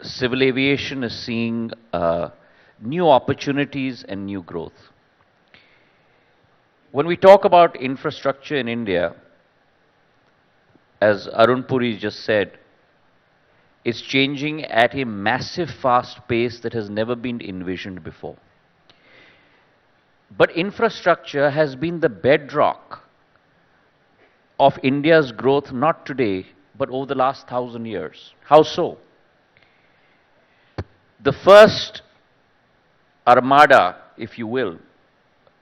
civil aviation is seeing new opportunities and new growth. When we talk about infrastructure in India, as Arun Puri just said, it's changing at a massive fast pace that has never been envisioned before. But infrastructure has been the bedrock of India's growth not today, but over the last 1,000 years. How so? The first armada, if you will,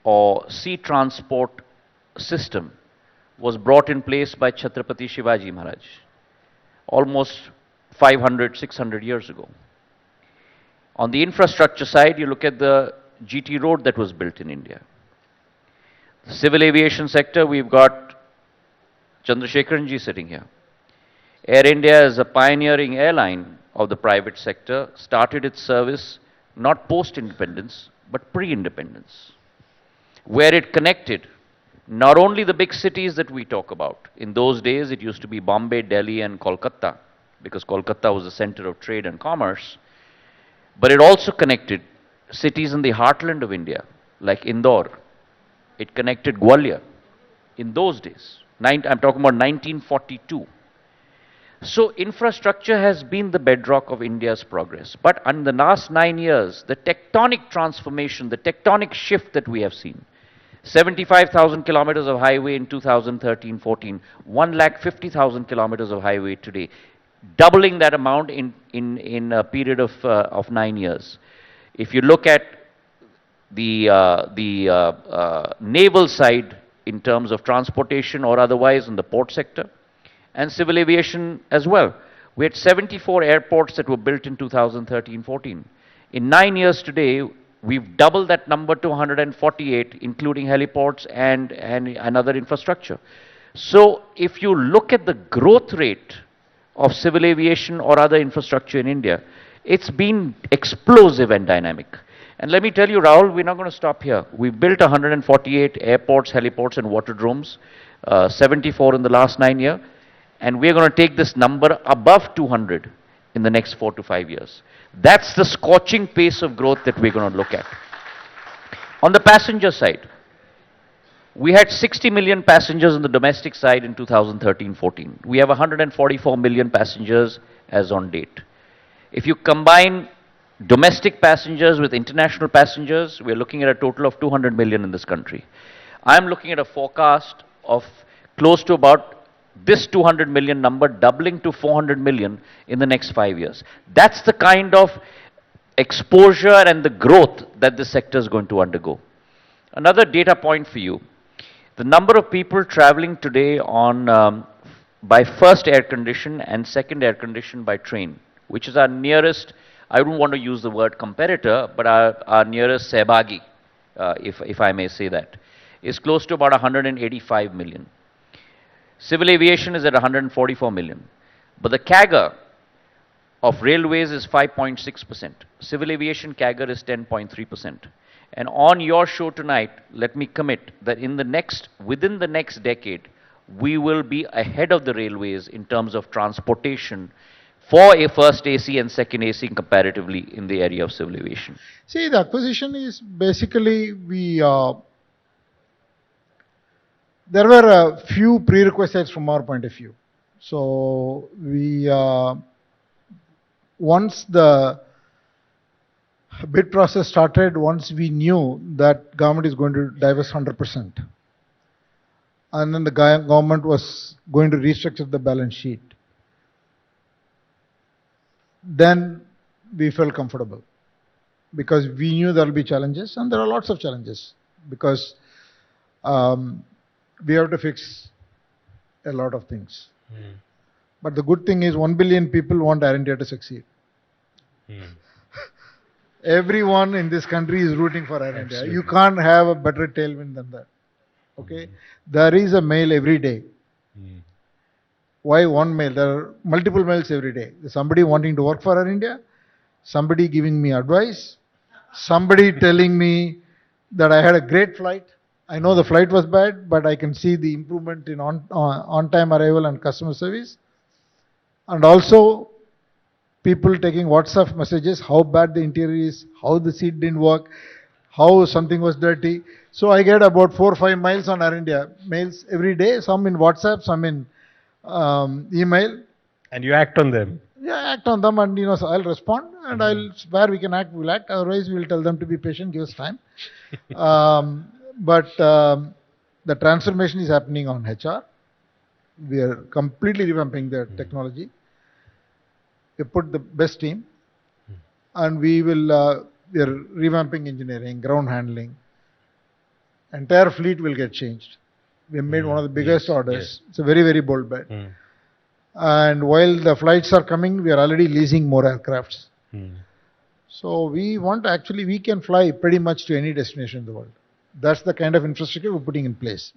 or sea transport system was brought in place by Chhatrapati Shivaji Maharaj almost 500, 600 years ago. On the infrastructure side, you look at the GT road that was built in India. The civil aviation sector, we've got Chandrasekaran ji sitting here. Air India is a pioneering airline of the private sector, started its service not post-independence, but pre-independence, where it connected not only the big cities that we talk about. In those days, it used to be Bombay, Delhi, and Kolkata, because Kolkata was the center of trade and commerce, but it also connected cities in the heartland of India, like Indore. It connected Gwalior in those days. I'm talking about 1942. So infrastructure has been the bedrock of India's progress. But in the last 9 years, the tectonic transformation, the tectonic shift that we have seen, 75,000 kilometers of highway in 2013-14, 150,000 kilometers of highway today, doubling that amount in a period of 9 years. If you look at the naval side in terms of transportation or otherwise in the port sector, and civil aviation as well. We had 74 airports that were built in 2013-14. In 9 years today, we've doubled that number to 148, including heliports and other infrastructure. So if you look at the growth rate of civil aviation or other infrastructure in India, it's been explosive and dynamic. And let me tell you, Rahul, we're not going to stop here. We've built 148 airports, heliports, and waterdromes, 74 in the last 9 years. And we're going to take this number above 200 in the next 4 to 5 years. That's the scorching pace of growth that we're going to look at. On the passenger side, we had 60 million passengers on the domestic side in 2013-14. We have 144 million passengers as on date. If you combine domestic passengers with international passengers, we're looking at a total of 200 million in this country. I'm looking at a forecast of close to about this 200 million number doubling to 400 million in the next 5 years. That's the kind of exposure and the growth that this sector is going to undergo. Another data point for you, the number of people traveling today on by first air condition and second air condition by train, which is our nearest, I don't want to use the word competitor, but our nearest Sehbagi, if I may say that, is close to about 185 million. Civil aviation is at 144 million. But the CAGR of railways is 5.6%. Civil aviation CAGR is 10.3%. And on your show tonight, let me commit that within the next decade, we will be ahead of the railways in terms of transportation for a first AC and second AC comparatively in the area of civil aviation. See, the acquisition is basically there were a few prerequisites from our point of view. So once the bid process started, once we knew that government is going to divest 100%, and then the government was going to restructure the balance sheet, then we felt comfortable, because we knew there will be challenges, and there are lots of challenges, because we have to fix a lot of things. But the good thing is 1 billion people want Air India to succeed. Everyone in this country is rooting for Air India. You can't have a better tailwind than that. Okay? There is a mail every day. Why one mail? There are multiple mails every day. There's somebody wanting to work for Air India, somebody giving me advice, somebody telling me that I had a great flight. I know the flight was bad, but I can see the improvement in on-time arrival and customer service. And also, people taking WhatsApp messages, how bad the interior is, how the seat didn't work, how something was dirty. So I get about 4 or 5 mails on Air India, mails every day, some in WhatsApp, some in email. And you act on them. Yeah, act on them, and so I'll respond, and I'll where we can act, we'll act. Otherwise, we'll tell them to be patient, give us time. But the transformation is happening on HR. We are completely revamping the technology. We put the best team, and we are revamping engineering, ground handling. Entire fleet will get changed. We have made one of the biggest orders. It's a very, very bold bet. And while the flights are coming, we are already leasing more aircrafts. So we can fly pretty much to any destination in the world. That's the kind of infrastructure we're putting in place.